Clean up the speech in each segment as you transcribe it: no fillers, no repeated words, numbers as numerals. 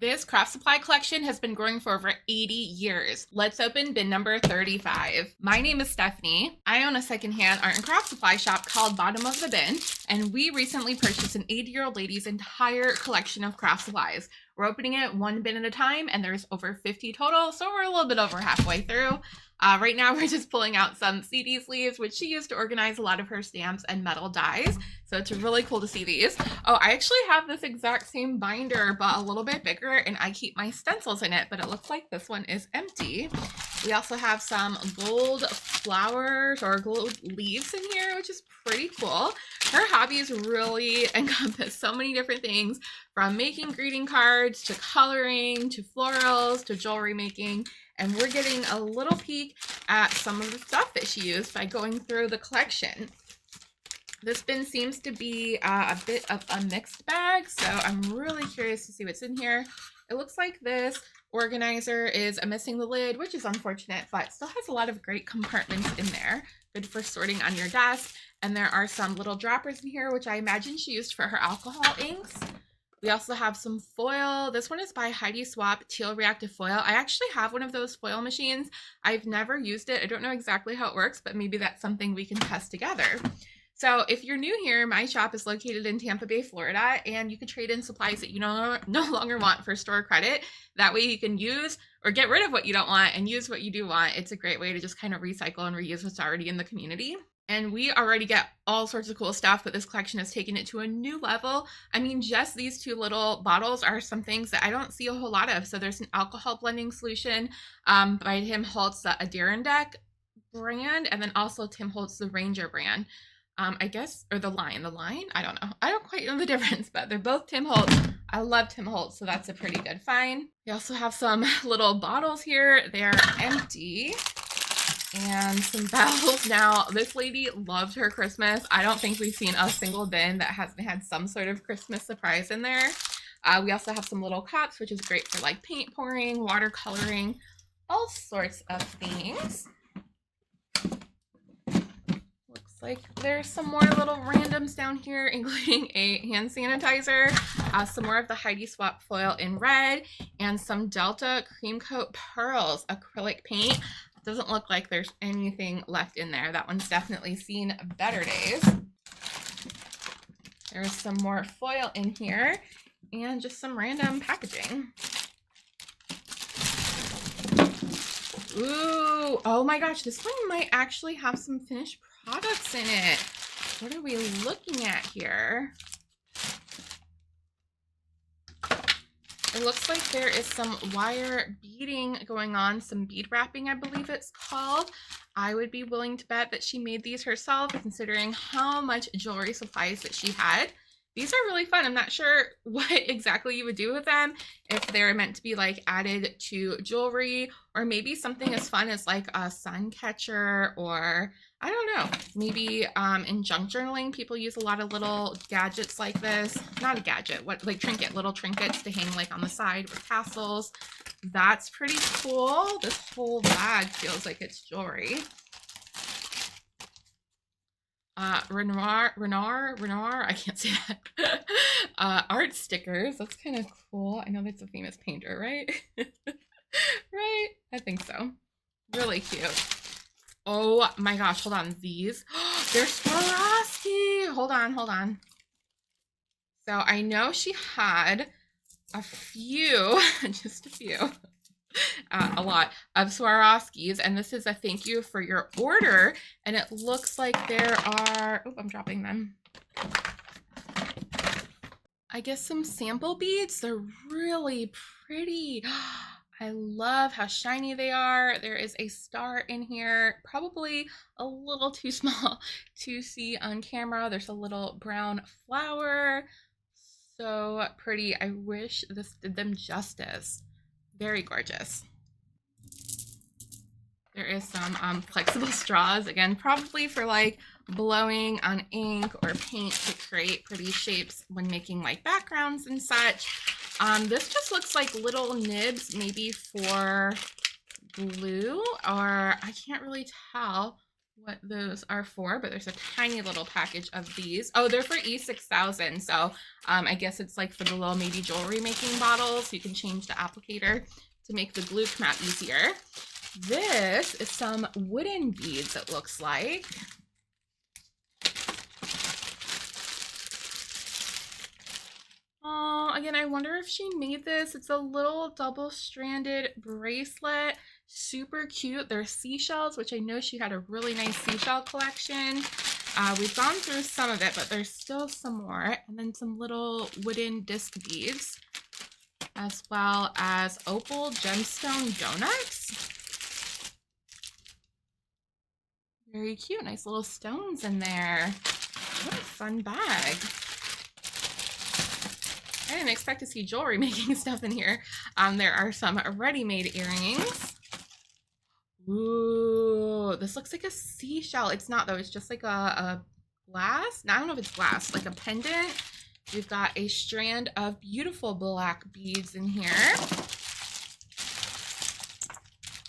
This craft supply collection has been growing for over 80 years. Let's open bin number 35. My name is Stephanie. I own a secondhand art and craft supply shop called Bottom of the Bin, and we recently purchased an 80-year-old lady's entire collection of craft supplies. We're opening it one bin at a time, and there's over 50 total, so we're a little bit over halfway through. Right now, we're just pulling out some CD sleeves, which she used to organize a lot of her stamps and metal dies. So it's really cool to see these. Oh, I actually have this exact same binder, but a little bit bigger, and I keep my stencils in it, but it looks like this one is empty. We also have some gold flowers or gold leaves in here, which is pretty cool. Her hobbies really encompass so many different things, from making greeting cards to coloring to florals to jewelry making. And we're getting a little peek at some of the stuff that she used by going through the collection. This bin seems to be a bit of a mixed bag, so I'm really curious to see what's in here. It looks like this organizer is missing the lid, which is unfortunate, but still has a lot of great compartments in there. Good for sorting on your desk. And there are some little droppers in here, which I imagine she used for her alcohol inks. We also have some foil. This one is by Heidi Swapp Teal Reactive Foil. I actually have one of those foil machines. I've never used it. I don't know exactly how it works, but maybe that's something we can test together. So if you're new here, my shop is located in Tampa Bay, Florida, and you can trade in supplies that you no longer want for store credit. That way you can use or get rid of what you don't want and use what you do want. It's a great way to just kind of recycle and reuse what's already in the community. And we already get all sorts of cool stuff, but this collection has taken it to a new level. I mean, just these two little bottles are some things that I don't see a whole lot of. So there's an alcohol blending solution by Tim Holtz, the Adirondack brand, and then also Tim Holtz, the Ranger brand. I guess, or the line, I don't know. I don't quite know the difference, but they're both Tim Holtz. I love Tim Holtz, so that's a pretty good find. We also have some little bottles here. They're empty. And some bells. Now, this lady loved her Christmas. I don't think we've seen a single bin that hasn't had some sort of Christmas surprise in there. We also have some little cups, which is great for like paint pouring, watercoloring, all sorts of things. Looks like there's some more little randoms down here, including a hand sanitizer, some more of the Heidi Swapp foil in red, and some Delta Cream Coat Pearls acrylic paint. Doesn't look like there's anything left in there. That one's definitely seen better days. There's some more foil in here and just some random packaging. Ooh, oh my gosh, this one might actually have some finished products in it. What are we looking at here? It looks like there is some wire beading going on, some bead wrapping, I believe it's called. I would be willing to bet that she made these herself, considering how much jewelry supplies that she had. These are really fun. I'm not sure what exactly you would do with them, if they're meant to be like added to jewelry, or maybe something as fun as like a sun catcher, or I don't know, maybe in junk journaling, people use a lot of little gadgets like this. Not a gadget, what, like little trinkets to hang like on the side with tassels. That's pretty cool. This whole bag feels like it's jewelry. Renoir, I can't say that. Art stickers, that's kind of cool. I know that's a famous painter, right? Right? I think so. Really cute. Oh my gosh, hold on. These, they're Swarovski. Hold on. So I know she had a few, just a few, a lot of Swarovskis, and this is a thank you for your order, and it looks like there are, oh, I'm dropping them. I guess some sample beads. They're really pretty. I love how shiny they are. There is a star in here, probably a little too small to see on camera. There's a little brown flower. So pretty. I wish this did them justice. Very gorgeous. There is some flexible straws, again, probably for like blowing on ink or paint to create pretty shapes when making like backgrounds and such. This just looks like little nibs, maybe for glue, or I can't really tell what those are for, but there's a tiny little package of these. Oh, they're for E6000. So I guess it's like for the little maybe jewelry making bottles. You can change the applicator to make the glue come out easier. This is some wooden beads, it looks like. Oh, again, I wonder if she made this. It's a little double-stranded bracelet. Super cute. They're seashells, which I know she had a really nice seashell collection. We've gone through some of it, but there's still some more. And then some little wooden disc beads, as well as opal gemstone donuts. Very cute. Nice little stones in there. What a fun bag. I didn't expect to see jewelry making stuff in here. There are some ready-made earrings. Ooh, this looks like a seashell. It's not though, it's just like a glass. No, I don't know if it's glass, like a pendant. We've got a strand of beautiful black beads in here.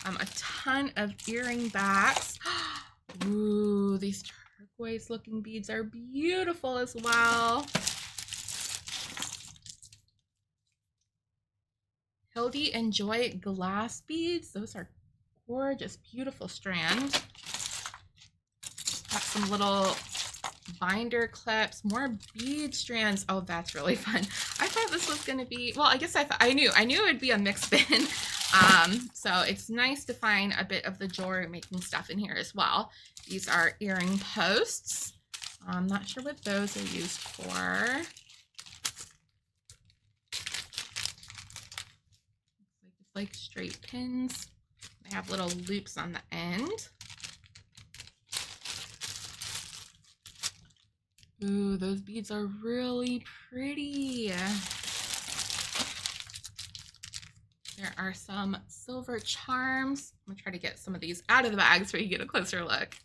A ton of earring backs. Ooh, these turquoise looking beads are beautiful as well. Hildy and Joy glass beads. Those are gorgeous, beautiful strand. Got some little binder clips, more bead strands. Oh, that's really fun. I thought this was going to be, well, I guess I knew it would be a mixed bin. So it's nice to find a bit of the jewelry making stuff in here as well. These are earring posts. I'm not sure what those are used for. Like straight pins. They have little loops on the end. Ooh, those beads are really pretty. There are some silver charms. I'm gonna try to get some of these out of the bag so you get a closer look.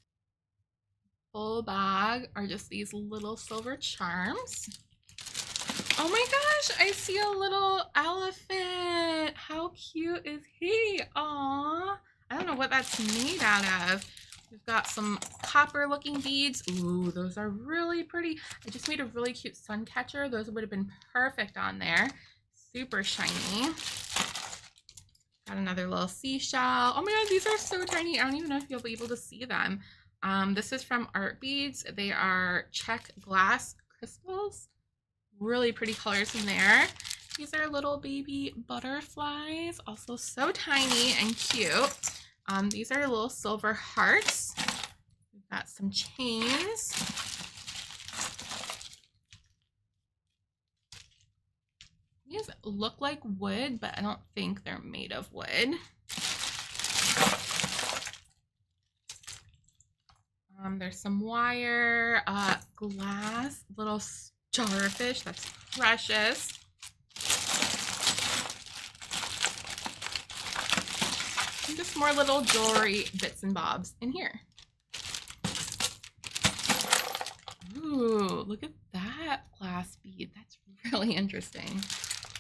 Full bag are just these little silver charms. Oh my gosh, I see a little elephant. How cute is he? Aww. I don't know what that's made out of. We've got some copper looking beads. Ooh, those are really pretty. I just made a really cute sun catcher. Those would have been perfect on there. Super shiny. Got another little seashell. Oh my god, these are so tiny. I don't even know if you'll be able to see them. This is from Art Beads. They are check glass crystals. Really pretty colors in there. These are little baby butterflies, also so tiny and cute. These are little silver hearts. We've got some chains. These look like wood, but I don't think they're made of wood. There's some wire, glass, little starfish, that's precious. And just more little jewelry bits and bobs in here. Ooh, look at that glass bead. That's really interesting.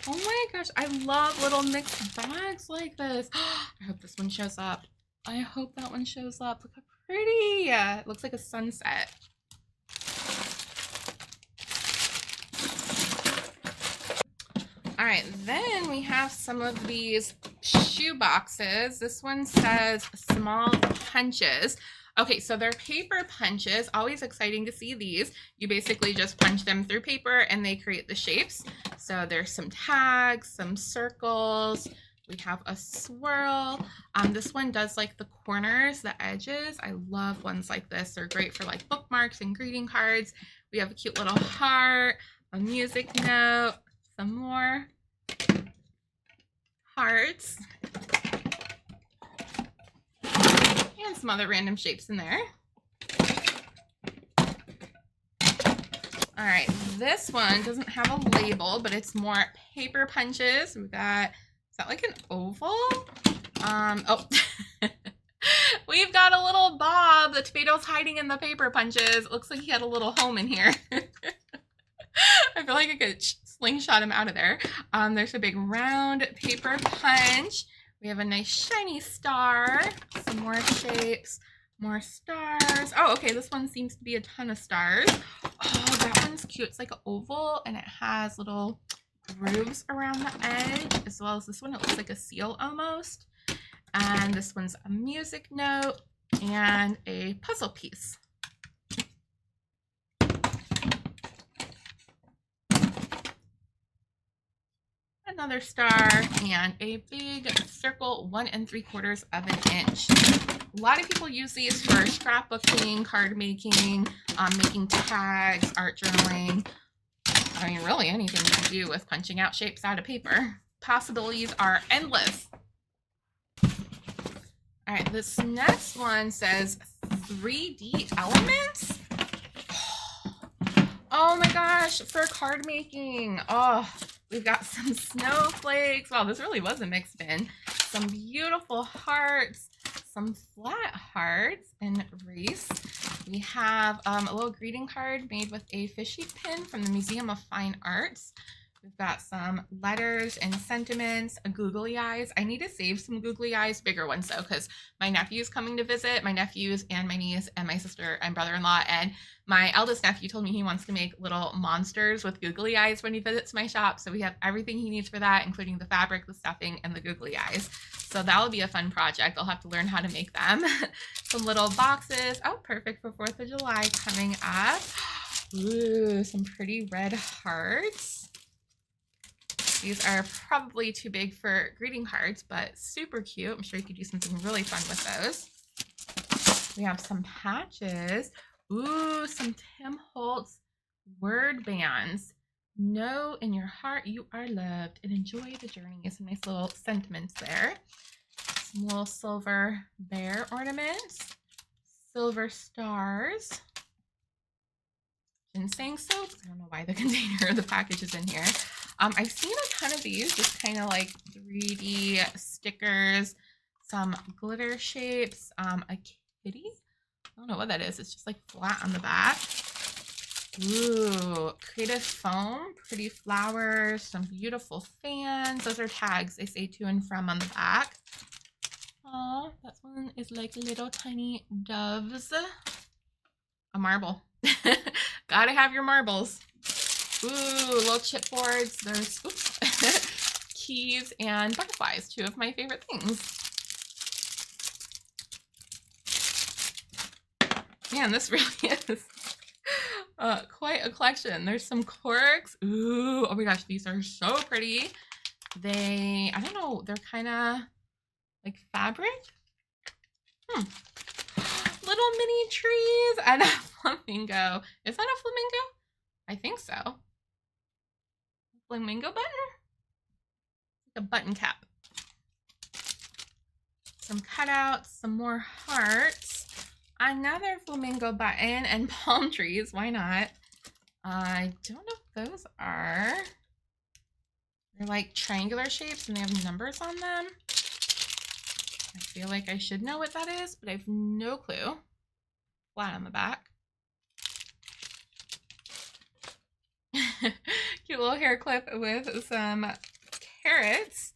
Oh my gosh, I love little mixed bags like this. I hope this one shows up. I hope that one shows up. Look how pretty. It looks like a sunset. All right, then we have some of these shoe boxes. This one says small punches. Okay, so they're paper punches. Always exciting to see these. You basically just punch them through paper and they create the shapes. So there's some tags, some circles. We have a swirl. This one does like the corners, the edges. I love ones like this. They're great for like bookmarks and greeting cards. We have a cute little heart, a music note, some more hearts, and some other random shapes in there. All right, this one doesn't have a label, but it's more paper punches. We've got, is that like an oval? Oh, we've got a little Bob. The tomato's hiding in the paper punches. It looks like he had a little home in here. I feel like I could slingshot him out of there. There's a big round paper punch. We have a nice shiny star, some more shapes, More stars. Oh, okay, this one seems to be a ton of stars. Oh, that one's cute. It's like an oval and it has little grooves around the edge, as well as this one. It looks like a seal almost. And this one's a music note and a puzzle piece. Another star and a big circle 1 3/4 of an inch. A lot of people use these for scrapbooking, card making, making tags, art journaling. I mean, really anything you can do with punching out shapes out of paper. Possibilities are endless. All right, this next one says 3D elements. Oh my gosh, for card making. Oh, we've got some snowflakes. Wow, this really was a mixed bin. Some beautiful hearts, some flat hearts in race. We have a little greeting card made with a fish pin from the Museum of Fine Arts. We've got some letters and sentiments, googly eyes. I need to save some googly eyes, bigger ones though, because my nephew's coming to visit, my nephews and my niece and my sister and brother-in-law, and my eldest nephew told me he wants to make little monsters with googly eyes when he visits my shop. So we have everything he needs for that, including the fabric, the stuffing, and the googly eyes. So that'll be a fun project. I'll have to learn how to make them. Some little boxes. Oh, perfect for 4th of July coming up. Ooh, some pretty red hearts. These are probably too big for greeting cards, but super cute. I'm sure you could do something really fun with those. We have some patches. Ooh, some Tim Holtz word bands. Know in your heart you are loved and enjoy the journey. Some nice little sentiments there. Some little silver bear ornaments. Silver stars. Ginseng soaps. I don't know why the container or the package is in here. I've seen a ton of these, just kind of like 3D stickers, some glitter shapes, a kitty. I don't know what that is. It's just like flat on the back. Ooh, creative foam, pretty flowers, some beautiful fans. Those are tags they say to and from on the back. Oh, that one is like little tiny doves. A marble. Gotta have your marbles. Ooh, little chipboards. There's keys and butterflies, 2 of my favorite things. Man, this really is quite a collection. There's some corks. Ooh, oh my gosh, these are so pretty. I don't know, they're kind of like fabric. Little mini trees and a flamingo. Is that a flamingo? I think so. Flamingo button? A button cap. Some cutouts, some more hearts, another flamingo button, and palm trees. Why not? I don't know what those are. They're like triangular shapes and they have numbers on them. I feel like I should know what that is, but I have no clue. Flat on the back. Cute little hair clip with some carrots.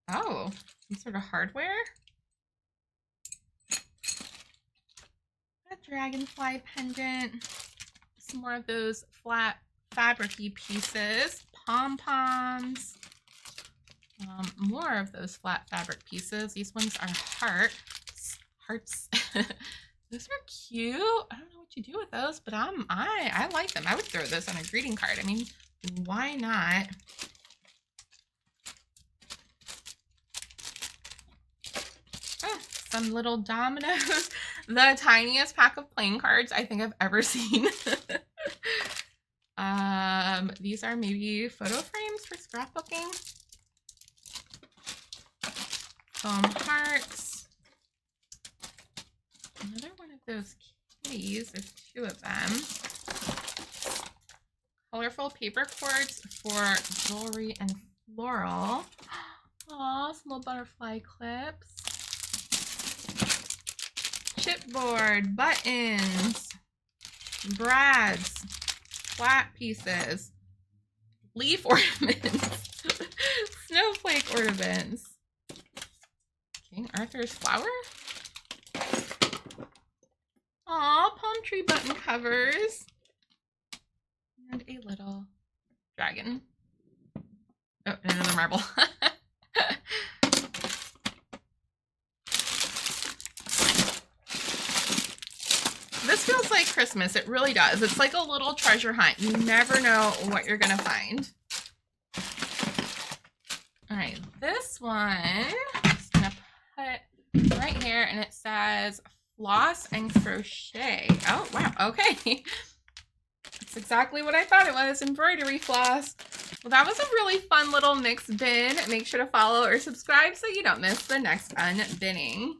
Oh, some sort of hardware. A dragonfly pendant. Some more of those flat fabric-y pieces. Pom-poms. More of those flat fabric pieces. These ones are hearts. Those are cute. I don't know what you do with those, but I like them. I would throw this on a greeting card. I mean, why not? Oh, some little dominoes. The tiniest pack of playing cards I think I've ever seen. These are maybe photo frames for scrapbooking. Hearts. Another one of those kitties. There's 2 of them. Colorful paper cords for jewelry and floral. Aw, some little butterfly clips. Chipboard, buttons, brads, flat pieces, leaf ornaments, snowflake ornaments. King Arthur's flower? Aw, palm tree button covers. And a little dragon. Oh, and another marble. This feels like Christmas. It really does. It's like a little treasure hunt. You never know what you're going to find. All right, this one I'm just going to put right here, and it says floss and crochet. Oh, wow. Okay. That's exactly what I thought it was, embroidery floss. Well, that was a really fun little mix bin. Make sure to follow or subscribe so you don't miss the next unbinning.